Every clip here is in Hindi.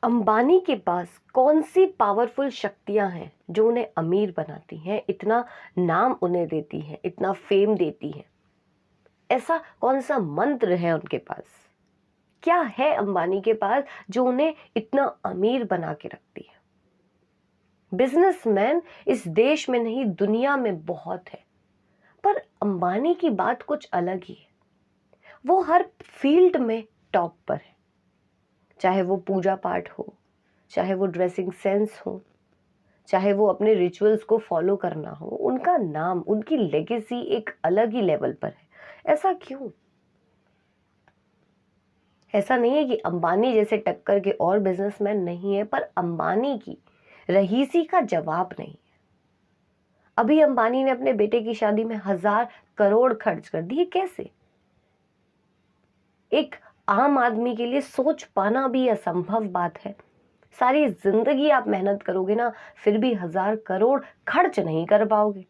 अंबानी के पास कौन सी पावरफुल शक्तियां हैं जो उन्हें अमीर बनाती हैं, इतना नाम उन्हें देती हैं, इतना फेम देती हैं? ऐसा कौन सा मंत्र है उनके पास? क्या है अंबानी के पास जो उन्हें इतना अमीर बना के रखती है? बिजनेसमैन इस देश में नहीं, दुनिया में बहुत है, पर अंबानी की बात कुछ अलग ही है। वो हर फील्ड में टॉप पर है। चाहे वो पूजा पाठ हो, चाहे वो ड्रेसिंग सेंस हो, चाहे वो अपने रिचुअल्स को फॉलो करना हो, उनका नाम, उनकी लेगेसी एक अलग ही लेवल पर है। ऐसा क्यों? ऐसा नहीं है कि अंबानी जैसे टक्कर के और बिजनेसमैन नहीं है, पर अंबानी की रहीसी का जवाब नहीं है। अभी अंबानी ने अपने बेटे की शादी में 1,000 करोड़ खर्च कर दिए। कैसे? एक आम आदमी के लिए सोच पाना भी असंभव बात है। सारी जिंदगी आप मेहनत करोगे ना, फिर भी 1,000 करोड़ खर्च नहीं कर पाओगे।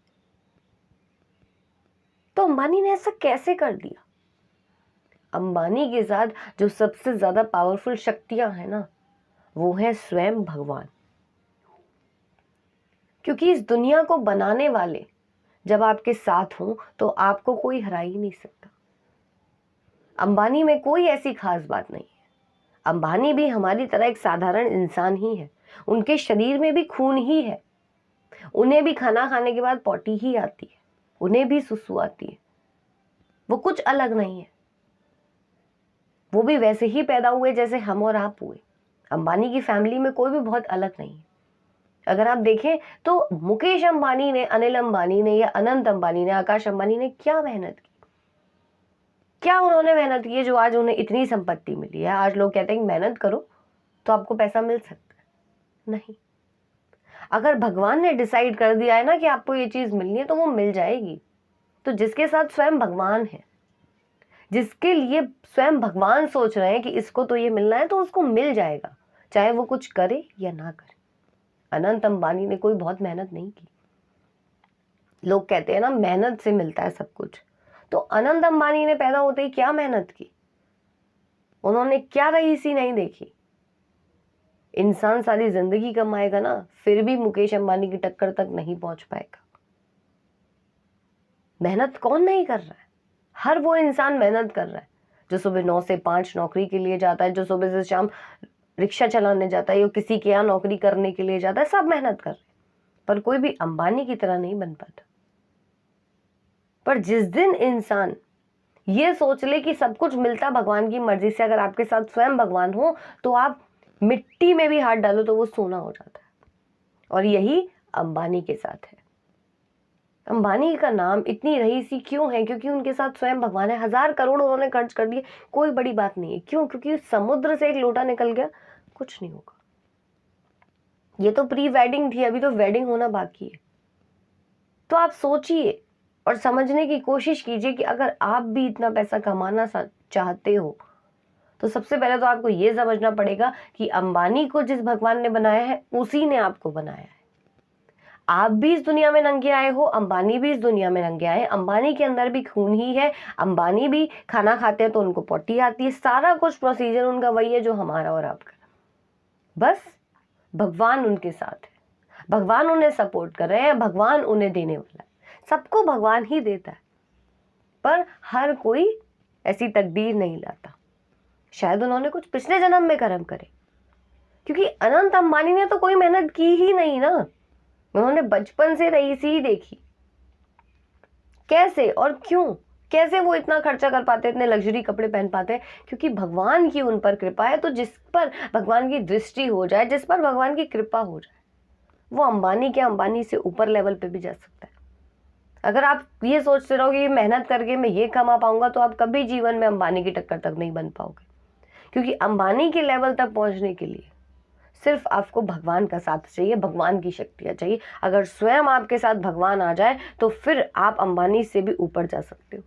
तो अंबानी ने ऐसा कैसे कर दिया? अंबानी के साथ जो सबसे ज्यादा पावरफुल शक्तियां हैं ना, वो है स्वयं भगवान। क्योंकि इस दुनिया को बनाने वाले जब आपके साथ हों तो आपको कोई हरा ही नहीं सकता। अंबानी में कोई ऐसी खास बात नहीं है। अंबानी भी हमारी तरह एक साधारण इंसान ही है। उनके शरीर में भी खून ही है। उन्हें भी खाना खाने के बाद पॉटी ही आती है, उन्हें भी सुसु आती है। वो कुछ अलग नहीं है। वो भी वैसे ही पैदा हुए जैसे हम और आप हुए। अंबानी की फैमिली में कोई भी बहुत अलग नहीं है। अगर आप देखें तो मुकेश अंबानी ने, अनिल अंबानी ने या अनंत अंबानी ने, आकाश अंबानी ने क्या मेहनत की? क्या उन्होंने मेहनत की है जो आज उन्हें इतनी संपत्ति मिली है? आज लोग कहते हैं कि मेहनत करो तो आपको पैसा मिल सकता है। नहीं, अगर भगवान ने डिसाइड कर दिया है ना कि आपको ये चीज मिलनी है तो वो मिल जाएगी। तो जिसके साथ स्वयं भगवान है, जिसके लिए स्वयं भगवान सोच रहे हैं कि इसको तो ये मिलना है, तो उसको मिल जाएगा, चाहे वो कुछ करे या ना करे। अनंत अंबानी ने कोई बहुत मेहनत नहीं की। लोग कहते हैं ना मेहनत से मिलता है सब कुछ, तो अनंत अंबानी ने पैदा होते ही क्या मेहनत की? उन्होंने क्या रईसी नहीं देखी? इंसान सारी जिंदगी कमाएगा ना, फिर भी मुकेश अंबानी की टक्कर तक नहीं पहुंच पाएगा। मेहनत कौन नहीं कर रहा है? हर वो इंसान मेहनत कर रहा है जो सुबह 9 से 5 नौकरी के लिए जाता है, जो सुबह से शाम रिक्शा चलाने जाता है या किसी के यहाँ नौकरी करने के लिए जाता है। सब मेहनत कर रहे हैं, पर कोई भी अंबानी की तरह नहीं बन पाता। पर जिस दिन इंसान ये सोच ले कि सब कुछ मिलता भगवान की मर्जी से, अगर आपके साथ स्वयं भगवान हो तो आप मिट्टी में भी हाथ डालो तो वो सोना हो जाता है। और यही अंबानी के साथ है। अंबानी का नाम इतनी रईसी क्यों है? क्योंकि उनके साथ स्वयं भगवान है। 1,000 करोड़ उन्होंने खर्च कर दिए, कोई बड़ी बात नहीं है। क्यों? क्योंकि समुद्र से एक लोटा निकल गया, कुछ नहीं होगा। ये तो प्री वेडिंग थी, अभी तो वेडिंग होना बाकी है। तो आप सोचिए और समझने की कोशिश कीजिए कि अगर आप भी इतना पैसा कमाना चाहते हो तो सबसे पहले तो आपको ये समझना पड़ेगा कि अंबानी को जिस भगवान ने बनाया है उसी ने आपको बनाया है। आप भी इस दुनिया में नंगे आए हो, अंबानी भी इस दुनिया में नंगे आए हैं। अंबानी के अंदर भी खून ही है। अंबानी भी खाना खाते हैं तो उनको पॉटी आती है। सारा कुछ प्रोसीजर उनका वही है जो हमारा और आपका। बस भगवान उनके साथ है, भगवान उन्हें सपोर्ट कर रहे हैं, भगवान उन्हें देने वाला है। सबको भगवान ही देता है, पर हर कोई ऐसी तकदीर नहीं लाता। शायद उन्होंने कुछ पिछले जन्म में कर्म करे, क्योंकि अनंत अंबानी ने तो कोई मेहनत की ही नहीं ना। उन्होंने बचपन से रईसी ही देखी। कैसे और क्यों? कैसे वो इतना खर्चा कर पाते, इतने लग्जरी कपड़े पहन पाते हैं? क्योंकि भगवान की उन पर कृपा है। तो जिस पर भगवान की दृष्टि हो जाए, जिस पर भगवान की कृपा हो जाए, वो अंबानी के अंबानी से ऊपर लेवल पे भी जा सकता है। अगर आप ये सोचते रहोगे कि मेहनत करके मैं ये कमा पाऊंगा, तो आप कभी जीवन में अंबानी की टक्कर तक नहीं बन पाओगे। क्योंकि अंबानी के लेवल तक पहुंचने के लिए सिर्फ आपको भगवान का साथ चाहिए, भगवान की शक्तियां चाहिए। अगर स्वयं आपके साथ भगवान आ जाए तो फिर आप अंबानी से भी ऊपर जा सकते हो।